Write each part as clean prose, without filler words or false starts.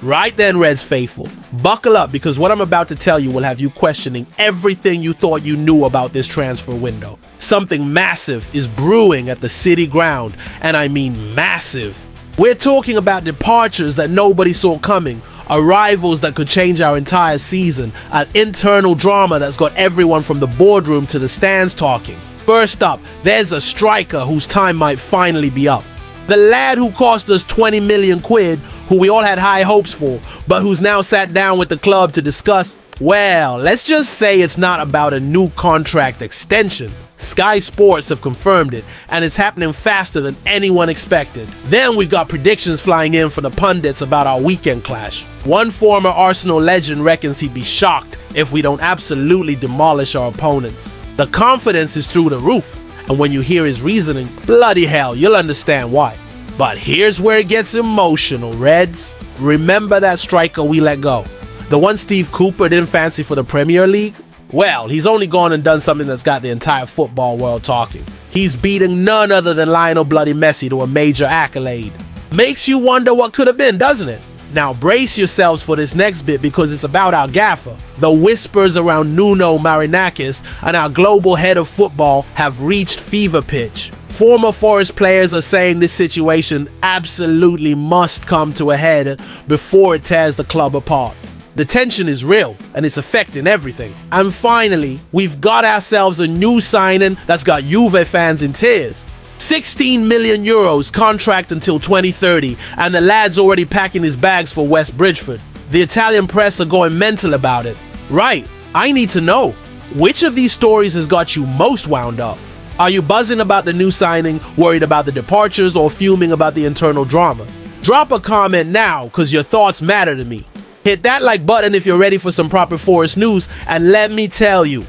Right then, Reds faithful, buckle up because what I'm about to tell you will have you questioning everything you thought you knew about this transfer window. Something massive is brewing at the City ground, and I mean massive. We're talking about departures that nobody saw coming, arrivals that could change our entire season, an internal drama that's got everyone from the boardroom to the stands talking. First up, there's a striker whose time might finally be up. The lad who cost us 20 million quid, who we all had high hopes for, but who's now sat down with the club to discuss, well, let's just say it's not about a new contract extension. Sky Sports have confirmed it, and it's happening faster than anyone expected. Then we've got predictions flying in from the pundits about our weekend clash. One former Arsenal legend reckons he'd be shocked if we don't absolutely demolish our opponents. The confidence is through the roof, and when you hear his reasoning, bloody hell, you'll understand why. But here's where it gets emotional, Reds. Remember that striker we let go? The one Steve Cooper didn't fancy for the Premier League? Well, he's only gone and done something that's got the entire football world talking. He's beating none other than Lionel Bloody Messi to a major accolade. Makes you wonder what could have been, doesn't it? Now brace yourselves for this next bit because it's about our gaffer. The whispers around Nuno Marinakis and our global head of football have reached fever pitch. Former Forest players are saying this situation absolutely must come to a head before it tears the club apart. The tension is real and it's affecting everything. And finally, we've got ourselves a new signing that's got Juve fans in tears. 16 million euros contract until 2030, and the lad's already packing his bags for West Bridgford. The Italian press are going mental about it. Right, I need to know, which of these stories has got you most wound up? Are you buzzing about the new signing, worried about the departures, or fuming about the internal drama? Drop a comment now, because your thoughts matter to me. Hit that like button if you're ready for some proper Forest news, and let me tell you,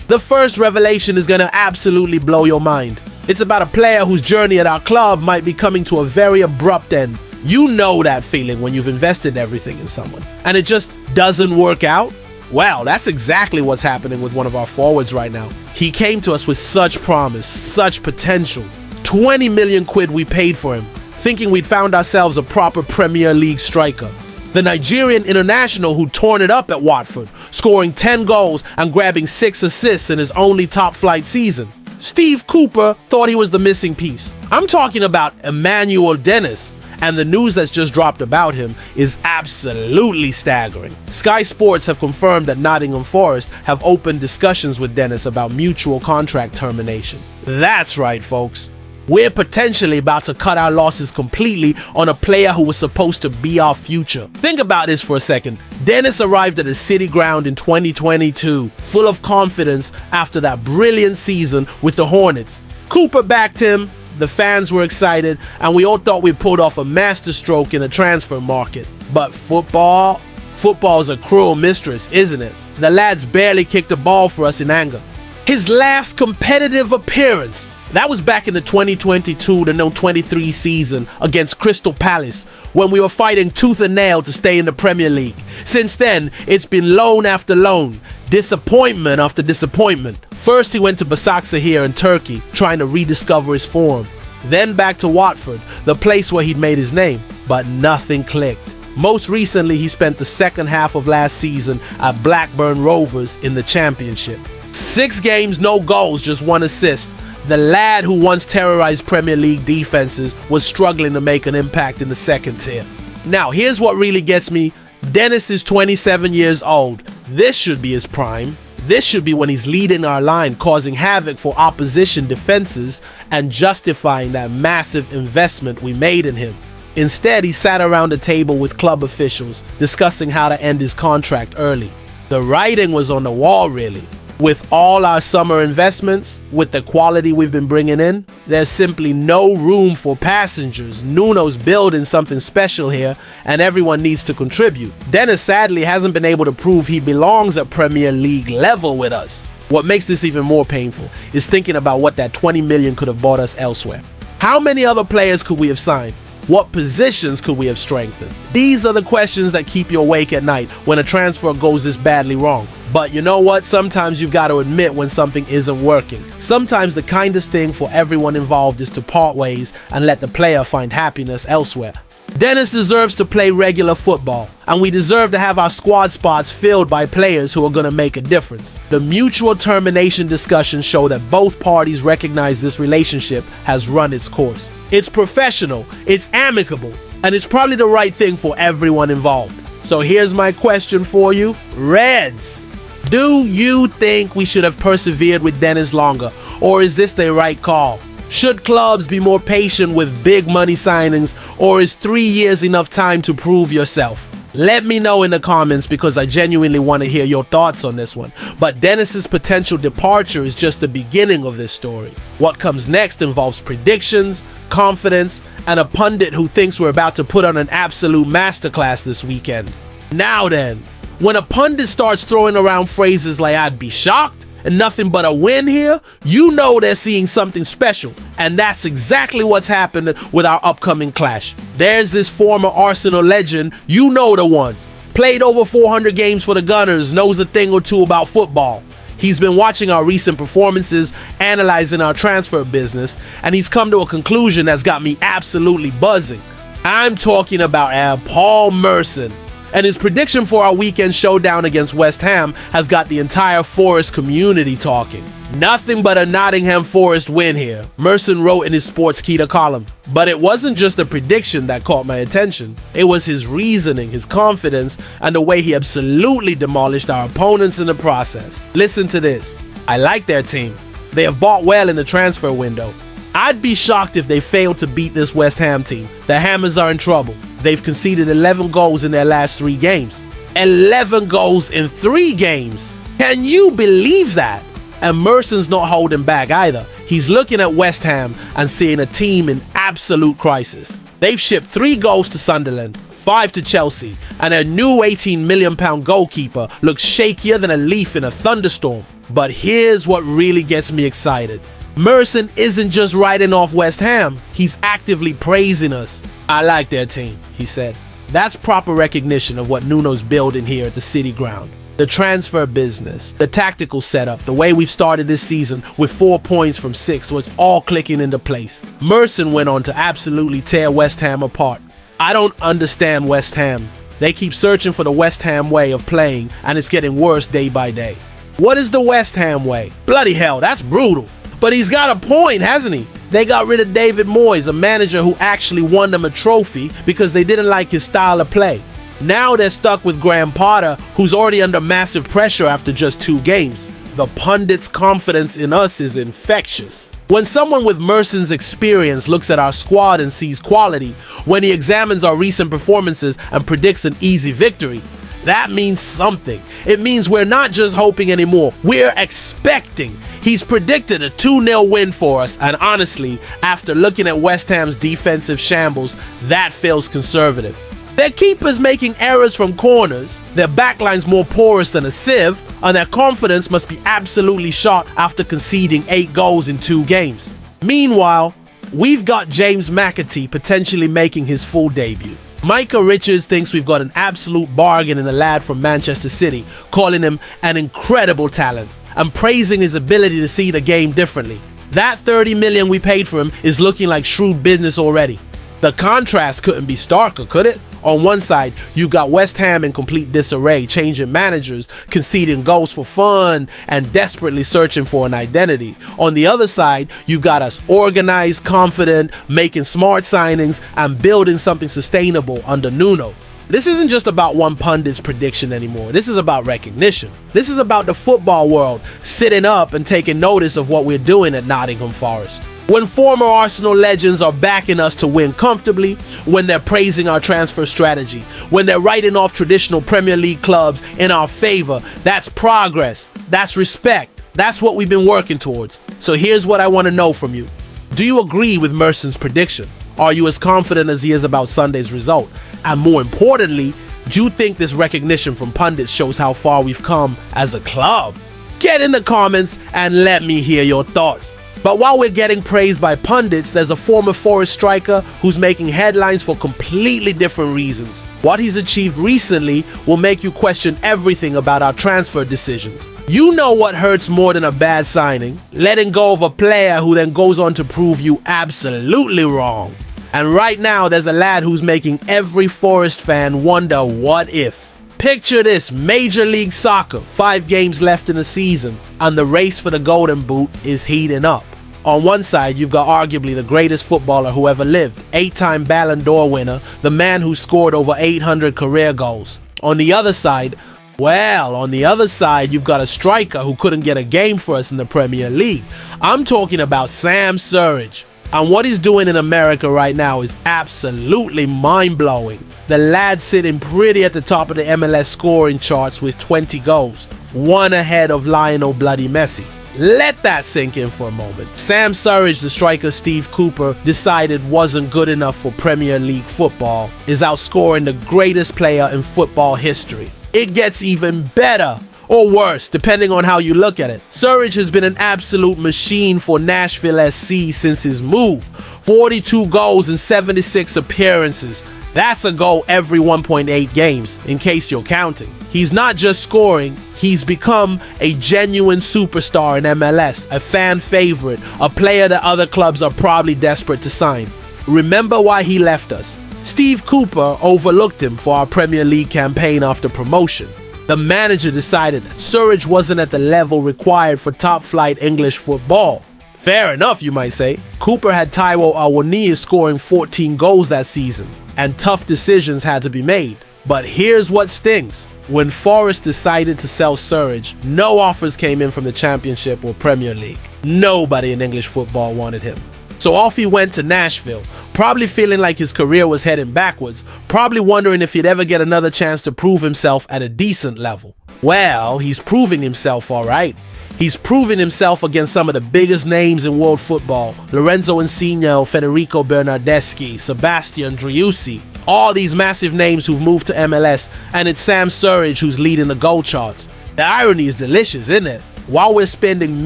the first revelation is going to absolutely blow your mind. It's about a player whose journey at our club might be coming to a very abrupt end. You know that feeling when you've invested everything in someone, and it just doesn't work out? Well, that's exactly what's happening with one of our forwards right now. He came to us with such promise, such potential. 20 million quid we paid for him, thinking we'd found ourselves a proper Premier League striker. The Nigerian international who torn it up at Watford, scoring 10 goals and grabbing 6 assists in his only top-flight season. Steve Cooper thought he was the missing piece. I'm talking about Emmanuel Dennis, and the news that's just dropped about him is absolutely staggering. Sky Sports have confirmed that Nottingham Forest have opened discussions with Dennis about mutual contract termination. That's right, folks. We're potentially about to cut our losses completely on a player who was supposed to be our future. Think about this for a second. Dennis arrived at the City ground in 2022, full of confidence after that brilliant season with the Hornets. Cooper backed him, the fans were excited, and we all thought we pulled off a masterstroke in the transfer market. But football's a cruel mistress, isn't it? The lad's barely kicked a ball for us in anger. His last competitive appearance, that was back in the 2022-23 season against Crystal Palace, when we were fighting tooth and nail to stay in the Premier League. Since then, it's been loan after loan, disappointment after disappointment. First he went to Başakşehir in Turkey, trying to rediscover his form. Then back to Watford, the place where he'd made his name, but nothing clicked. Most recently, he spent the second half of last season at Blackburn Rovers in the Championship. 6 games, no goals, just 1 assist. The lad who once terrorized Premier League defenses was struggling to make an impact in the second tier. Now, here's what really gets me. Dennis is 27 years old. This should be his prime. This should be when he's leading our line, causing havoc for opposition defenses and justifying that massive investment we made in him. Instead, he sat around a table with club officials discussing how to end his contract early. The writing was on the wall, really. With all our summer investments, with the quality we've been bringing in, there's simply no room for passengers. Nuno's building something special here, and everyone needs to contribute. Dennis sadly hasn't been able to prove he belongs at Premier League level with us. What makes this even more painful is thinking about what that 20 million could have bought us elsewhere. How many other players could we have signed? What positions could we have strengthened? These are the questions that keep you awake at night when a transfer goes this badly wrong. But you know what? Sometimes you've got to admit when something isn't working. Sometimes the kindest thing for everyone involved is to part ways and let the player find happiness elsewhere. Dennis deserves to play regular football, and we deserve to have our squad spots filled by players who are going to make a difference. The mutual termination discussions show that both parties recognize this relationship has run its course. It's professional, it's amicable, and it's probably the right thing for everyone involved. So here's my question for you. Reds, do you think we should have persevered with Dennis longer, or is this the right call? Should clubs be more patient with big money signings, or is 3 years enough time to prove yourself? Let me know in the comments because I genuinely want to hear your thoughts on this one. But Dennis's potential departure is just the beginning of this story. What comes next involves predictions, confidence, and a pundit who thinks we're about to put on an absolute masterclass this weekend. Now then, when a pundit starts throwing around phrases like "I'd be shocked" and "nothing but a win here," you know they're seeing something special. And that's exactly what's happened with our upcoming clash. There's this former Arsenal legend, you know the one. Played over 400 games for the Gunners, knows a thing or two about football. He's been watching our recent performances, analyzing our transfer business, and he's come to a conclusion that's got me absolutely buzzing. I'm talking about Paul Merson. And his prediction for our weekend showdown against West Ham has got the entire Forest community talking. Nothing but a Nottingham Forest win here, Merson wrote in his Sportskeeda column. But it wasn't just a prediction that caught my attention. It was his reasoning, his confidence, and the way he absolutely demolished our opponents in the process. Listen to this. I like their team. They have bought well in the transfer window. I'd be shocked if they failed to beat this West Ham team. The Hammers are in trouble. They've conceded 11 goals in their last 3 games. 11 goals in 3 games. Can you believe that? And Merson's not holding back either. He's looking at West Ham and seeing a team in absolute crisis. They've shipped 3 goals to Sunderland, 5 to Chelsea, and their new £18 million goalkeeper looks shakier than a leaf in a thunderstorm. But here's what really gets me excited. Merson isn't just writing off West Ham, he's actively praising us. "I like their team," he said. That's proper recognition of what Nuno's building here at the City Ground. The transfer business, the tactical setup, the way we've started this season with 4 points from 6, so it's all clicking into place. Merson went on to absolutely tear West Ham apart. I don't understand West Ham. They keep searching for the West Ham way of playing, and it's getting worse day by day. What is the West Ham way? Bloody hell, that's brutal. But he's got a point, hasn't he? They got rid of David Moyes, a manager who actually won them a trophy because they didn't like his style of play. Now they're stuck with Graham Potter, who's already under massive pressure after just 2 games. The pundits' confidence in us is infectious. When someone with Merson's experience looks at our squad and sees quality, when he examines our recent performances and predicts an easy victory, that means something. It means we're not just hoping anymore, we're expecting. He's predicted a 2-0 win for us, and honestly, after looking at West Ham's defensive shambles, that feels conservative. Their keeper's making errors from corners, their backline's more porous than a sieve, and their confidence must be absolutely shot after conceding 8 goals in 2 games. Meanwhile, we've got James McAtee potentially making his full debut. Micah Richards thinks we've got an absolute bargain in a lad from Manchester City, calling him an incredible talent and praising his ability to see the game differently. That 30 million we paid for him is looking like shrewd business already. The contrast couldn't be starker, could it? On one side, you've got West Ham in complete disarray, changing managers, conceding goals for fun, and desperately searching for an identity. On the other side, you've got us organized, confident, making smart signings, and building something sustainable under Nuno. This isn't just about one pundit's prediction anymore. This is about recognition. This is about the football world sitting up and taking notice of what we're doing at Nottingham Forest. When former Arsenal legends are backing us to win comfortably, when they're praising our transfer strategy, when they're writing off traditional Premier League clubs in our favor, that's progress. That's respect. That's what we've been working towards. So here's what I want to know from you. Do you agree with Merson's prediction? Are you as confident as he is about Sunday's result? And more importantly, do you think this recognition from pundits shows how far we've come as a club? Get in the comments and let me hear your thoughts. But while we're getting praised by pundits, there's a former Forest striker who's making headlines for completely different reasons. What he's achieved recently will make you question everything about our transfer decisions. You know what hurts more than a bad signing? Letting go of a player who then goes on to prove you absolutely wrong. And right now, there's a lad who's making every Forest fan wonder what if. Picture this, Major League Soccer, 5 games left in the season, and the race for the Golden Boot is heating up. On one side, you've got arguably the greatest footballer who ever lived, 8-time Ballon d'Or winner, the man who scored over 800 career goals. On the other side, you've got a striker who couldn't get a game for us in the Premier League. I'm talking about Sam Surridge. And what he's doing in America right now is absolutely mind-blowing. The lad's sitting pretty at the top of the MLS scoring charts with 20 goals, one ahead of Lionel Bloody Messi. Let that sink in for a moment. Sam Surridge, the striker Steve Cooper decided wasn't good enough for Premier League football, is outscoring the greatest player in football history. It gets even better, or worse, depending on how you look at it. Surridge has been an absolute machine for Nashville SC since his move. 42 goals in 76 appearances. That's a goal every 1.8 games, in case you're counting. He's not just scoring, he's become a genuine superstar in MLS, a fan favorite, a player that other clubs are probably desperate to sign. Remember why he left us. Steve Cooper overlooked him for our Premier League campaign after promotion. The manager decided that Surridge wasn't at the level required for top-flight English football. Fair enough, you might say. Cooper had Taiwo Awoniyi scoring 14 goals that season, and tough decisions had to be made. But here's what stings. When Forest decided to sell Surridge, no offers came in from the Championship or Premier League. Nobody in English football wanted him. So off he went to Nashville, probably feeling like his career was heading backwards, probably wondering if he'd ever get another chance to prove himself at a decent level. Well, he's proving himself all right. He's proven himself against some of the biggest names in world football. Lorenzo Insigne, Federico Bernardeschi, Sebastian Driussi. All these massive names who've moved to MLS, and it's Sam Surridge who's leading the goal charts. The irony is delicious, isn't it? While we're spending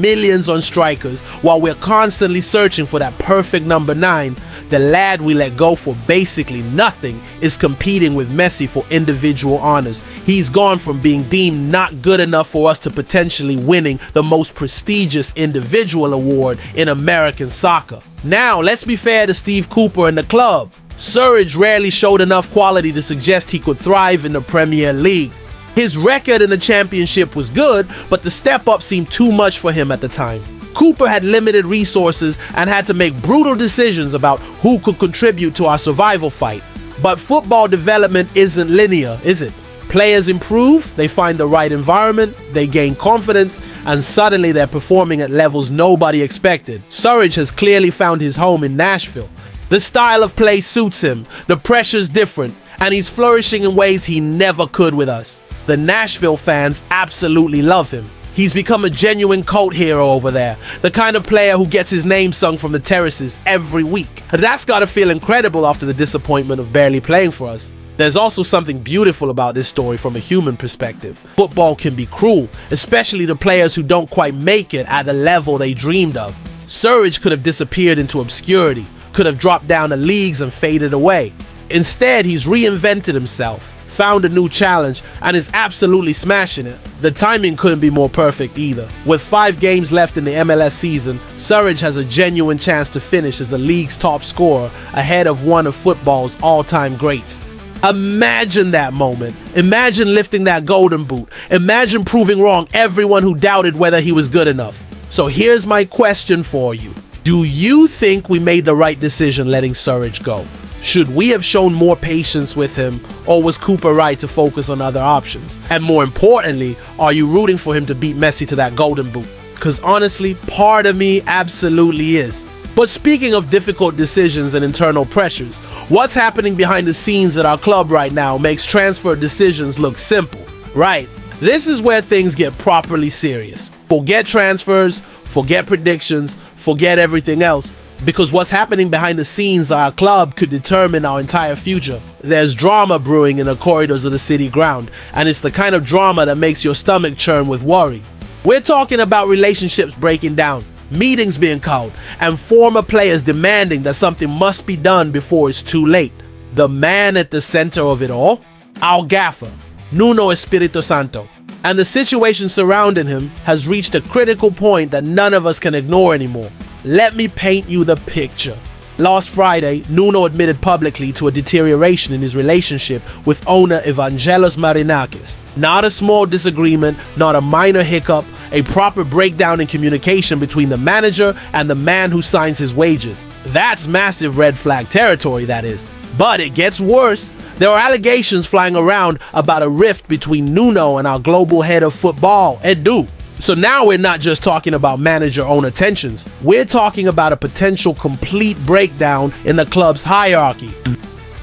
millions on strikers, while we're constantly searching for that perfect number 9, the lad we let go for basically nothing is competing with Messi for individual honors. He's gone from being deemed not good enough for us to potentially winning the most prestigious individual award in American soccer. Now, let's be fair to Steve Cooper and the club. Surridge rarely showed enough quality to suggest he could thrive in the Premier League. His record in the Championship was good, but the step up seemed too much for him at the time. Cooper had limited resources and had to make brutal decisions about who could contribute to our survival fight. But football development isn't linear, is it? Players improve, they find the right environment, they gain confidence, and suddenly they're performing at levels nobody expected. Surridge has clearly found his home in Nashville. The style of play suits him, the pressure's different, and he's flourishing in ways he never could with us. The Nashville fans absolutely love him. He's become a genuine cult hero over there, the kind of player who gets his name sung from the terraces every week. That's gotta feel incredible after the disappointment of barely playing for us. There's also something beautiful about this story from a human perspective. Football can be cruel, especially to players who don't quite make it at the level they dreamed of. Surridge could have disappeared into obscurity, could have dropped down the leagues and faded away. Instead, he's reinvented himself, found a new challenge, and is absolutely smashing it. The timing couldn't be more perfect either. With 5 games left in the MLS season, Surridge has a genuine chance to finish as the league's top scorer, ahead of one of football's all-time greats. Imagine that moment. Imagine lifting that golden boot. Imagine proving wrong everyone who doubted whether he was good enough. So here's my question for you. Do you think we made the right decision letting Surridge go? Should we have shown more patience with him, or was Cooper right to focus on other options? And more importantly, are you rooting for him to beat Messi to that golden boot? Because honestly, part of me absolutely is. But speaking of difficult decisions and internal pressures, what's happening behind the scenes at our club right now makes transfer decisions look simple, right? This is where things get properly serious. Forget transfers, forget predictions, forget everything else. Because what's happening behind the scenes at our club could determine our entire future. There's drama brewing in the corridors of the city ground, and it's the kind of drama that makes your stomach churn with worry. We're talking about relationships breaking down, meetings being called, and former players demanding that something must be done before it's too late. The man at the center of it all? Our gaffer, Nuno Espirito Santo. And the situation surrounding him has reached a critical point that none of us can ignore anymore. Let me paint you the picture. Last Friday, Nuno admitted publicly to a deterioration in his relationship with owner Evangelos Marinakis. Not a small disagreement, not a minor hiccup, a proper breakdown in communication between the manager and the man who signs his wages. That's massive red flag territory, that is. But it gets worse. There are allegations flying around about a rift between Nuno and our global head of football, Edu. So now we're not just talking about manager-owner tensions. We're talking about a potential complete breakdown in the club's hierarchy.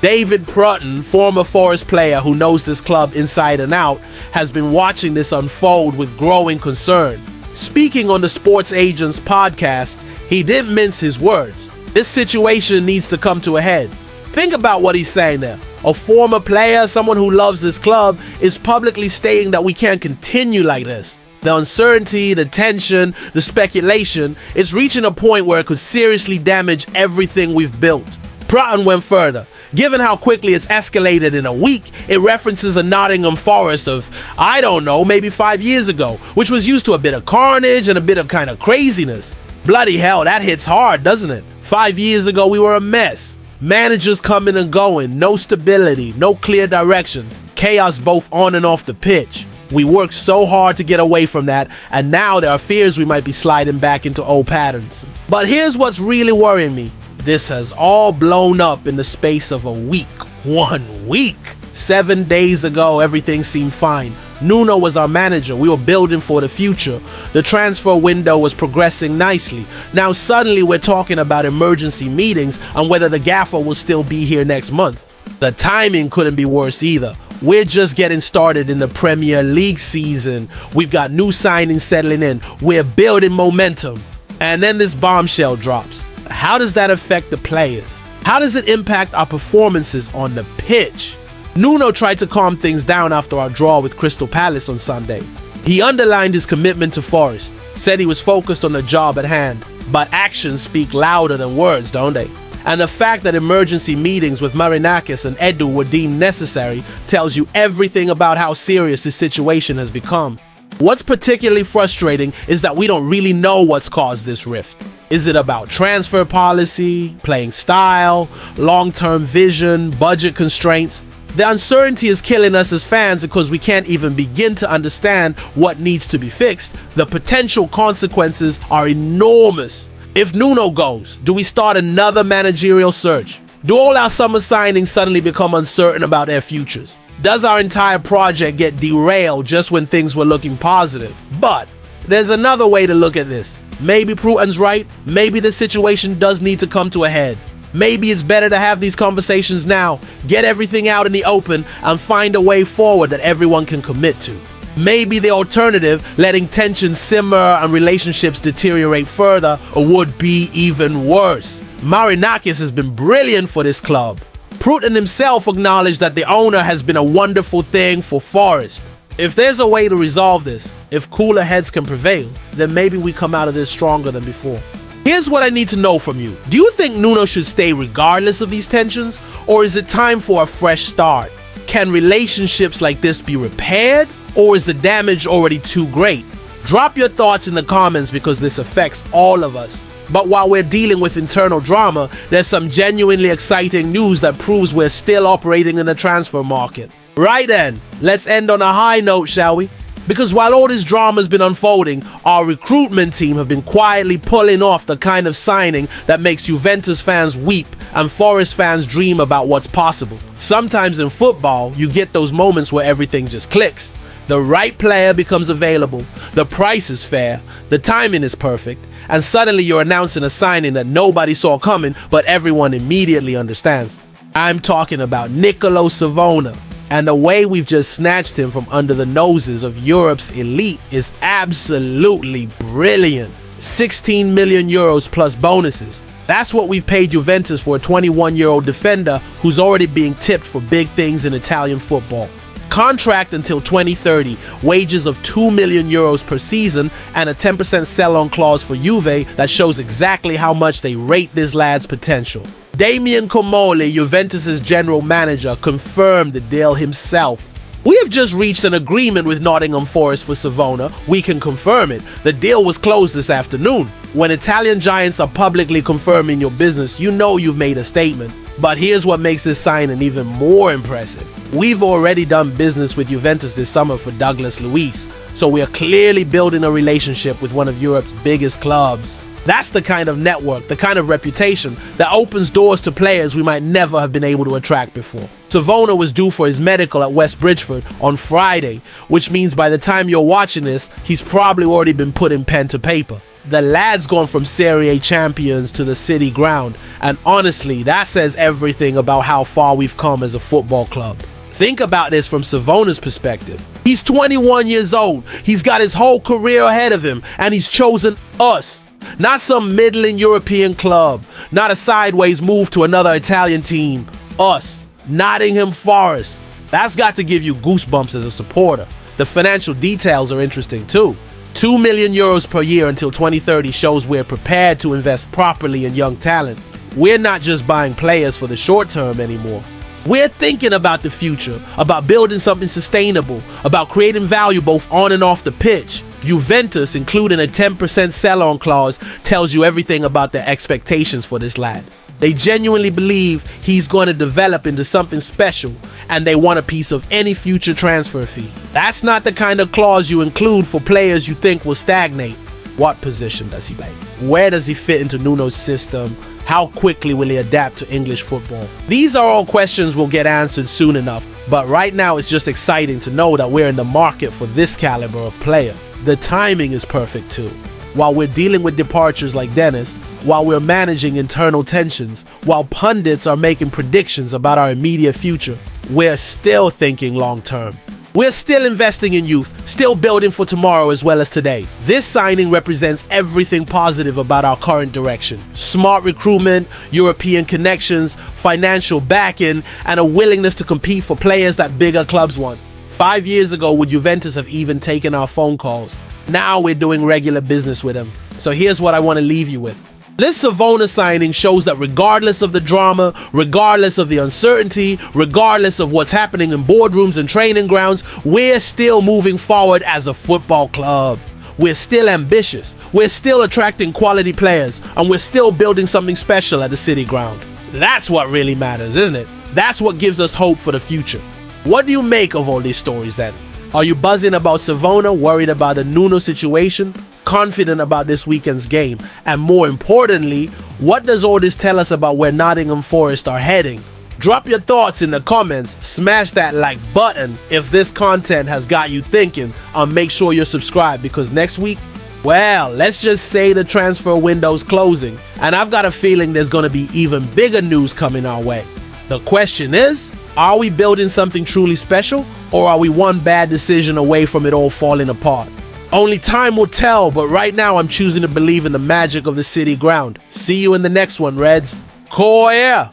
David Prutton, former Forest player who knows this club inside and out, has been watching this unfold with growing concern. Speaking on the Sports Agents podcast, he didn't mince his words. This situation needs to come to a head. Think about what he's saying there. A former player, someone who loves this club, is publicly stating that we can't continue like this. The uncertainty, the tension, the speculation, it's reaching a point where it could seriously damage everything we've built. Prutton went further. Given how quickly it's escalated in a week, it references a Nottingham Forest of, I don't know, maybe 5 years ago, which was used to a bit of carnage and a bit of kind of craziness. Bloody hell, that hits hard, doesn't it? 5 years ago, we were a mess. Managers coming and going, no stability, no clear direction, chaos both on and off the pitch. We worked so hard to get away from that, and now there are fears we might be sliding back into old patterns. But here's what's really worrying me. This has all blown up in the space of a week. 1 week! 7 days ago, everything seemed fine. Nuno was our manager. We were building for the future. The transfer window was progressing nicely. Now suddenly we're talking about emergency meetings and whether the gaffer will still be here next month. The timing couldn't be worse either. We're just getting started in the Premier League season. We've got new signings settling in. We're building momentum. And then this bombshell drops. How does that affect the players? How does it impact our performances on the pitch? Nuno tried to calm things down after our draw with Crystal Palace on Sunday. He underlined his commitment to Forest, said he was focused on the job at hand. But actions speak louder than words, don't they? And the fact that emergency meetings with Marinakis and Edu were deemed necessary tells you everything about how serious this situation has become. What's particularly frustrating is that we don't really know what's caused this rift. Is it about transfer policy, playing style, long-term vision, budget constraints? The uncertainty is killing us as fans because we can't even begin to understand what needs to be fixed. The potential consequences are enormous. If Nuno goes, do we start another managerial search? Do all our summer signings suddenly become uncertain about their futures? Does our entire project get derailed just when things were looking positive? But there's another way to look at this. Maybe Prutton's right. Maybe the situation does need to come to a head. Maybe it's better to have these conversations now, get everything out in the open, and find a way forward that everyone can commit to. Maybe the alternative, letting tensions simmer and relationships deteriorate further, would be even worse. Marinakis has been brilliant for this club. Prutton himself acknowledged that the owner has been a wonderful thing for Forest. If there's a way to resolve this, if cooler heads can prevail, then maybe we come out of this stronger than before. Here's what I need to know from you. Do you think Nuno should stay regardless of these tensions? Or is it time for a fresh start? Can relationships like this be repaired? Or is the damage already too great? Drop your thoughts in the comments because this affects all of us. But while we're dealing with internal drama, there's some genuinely exciting news that proves we're still operating in the transfer market. Right then, let's end on a high note, shall we? Because while all this drama has been unfolding, our recruitment team have been quietly pulling off the kind of signing that makes Juventus fans weep and Forest fans dream about what's possible. Sometimes in football, you get those moments where everything just clicks. The right player becomes available, the price is fair, the timing is perfect, and suddenly you're announcing a signing that nobody saw coming, but everyone immediately understands. I'm talking about Nicolo Savona. And the way we've just snatched him from under the noses of Europe's elite is absolutely brilliant. 16 million euros plus bonuses. That's what we've paid Juventus for a 21-year-old defender who's already being tipped for big things in Italian football. Contract until 2030, wages of 2 million euros per season, and a 10% sell-on clause for Juve that shows exactly how much they rate this lad's potential. Damian Comoli, Juventus' general manager, confirmed the deal himself. We have just reached an agreement with Nottingham Forest for Savona. We can confirm it. The deal was closed this afternoon. When Italian giants are publicly confirming your business, you know you've made a statement. But here's what makes this signing even more impressive. We've already done business with Juventus this summer for Douglas Luiz, so we are clearly building a relationship with one of Europe's biggest clubs. That's the kind of network, the kind of reputation that opens doors to players we might never have been able to attract before. Savona was due for his medical at West Bridgford on Friday, which means by the time you're watching this, he's probably already been putting pen to paper. The lad's gone from Serie A champions to the city ground, and honestly, that says everything about how far we've come as a football club. Think about this from Savona's perspective. He's 21 years old, he's got his whole career ahead of him, and he's chosen us. Not some middling European club, not a sideways move to another Italian team. Us, Nottingham Forest. That's got to give you goosebumps as a supporter. The financial details are interesting too. 2 million euros per year until 2030 shows we're prepared to invest properly in young talent. We're not just buying players for the short term anymore. We're thinking about the future, about building something sustainable, about creating value both on and off the pitch. Juventus, including a 10% sell-on clause, tells you everything about their expectations for this lad. They genuinely believe he's going to develop into something special, and they want a piece of any future transfer fee. That's not the kind of clause you include for players you think will stagnate. What position does he play? Where does he fit into Nuno's system? How quickly will he adapt to English football? These are all questions we'll get answered soon enough, but right now it's just exciting to know that we're in the market for this caliber of player. The timing is perfect too. While we're dealing with departures like Dennis, while we're managing internal tensions, while pundits are making predictions about our immediate future, we're still thinking long term. We're still investing in youth, still building for tomorrow as well as today. This signing represents everything positive about our current direction. Smart recruitment, European connections, financial backing, and a willingness to compete for players that bigger clubs want. 5 years ago, would Juventus have even taken our phone calls? Now we're doing regular business with them. So here's what I want to leave you with. This Savona signing shows that regardless of the drama, regardless of the uncertainty, regardless of what's happening in boardrooms and training grounds, we're still moving forward as a football club. We're still ambitious, we're still attracting quality players, and we're still building something special at the city ground. That's what really matters, isn't it? That's what gives us hope for the future. What do you make of all these stories then? Are you buzzing about Savona, worried about the Nuno situation, confident about this weekend's game? And more importantly, what does all this tell us about where Nottingham Forest are heading? Drop your thoughts in the comments, smash that like button if this content has got you thinking, and make sure you're subscribed because next week, well, let's just say the transfer window's closing, and I've got a feeling there's going to be even bigger news coming our way. The question is, are we building something truly special, or are we one bad decision away from it all falling apart? Only time will tell, but right now I'm choosing to believe in the magic of the city ground. See you in the next one, Reds. Koya!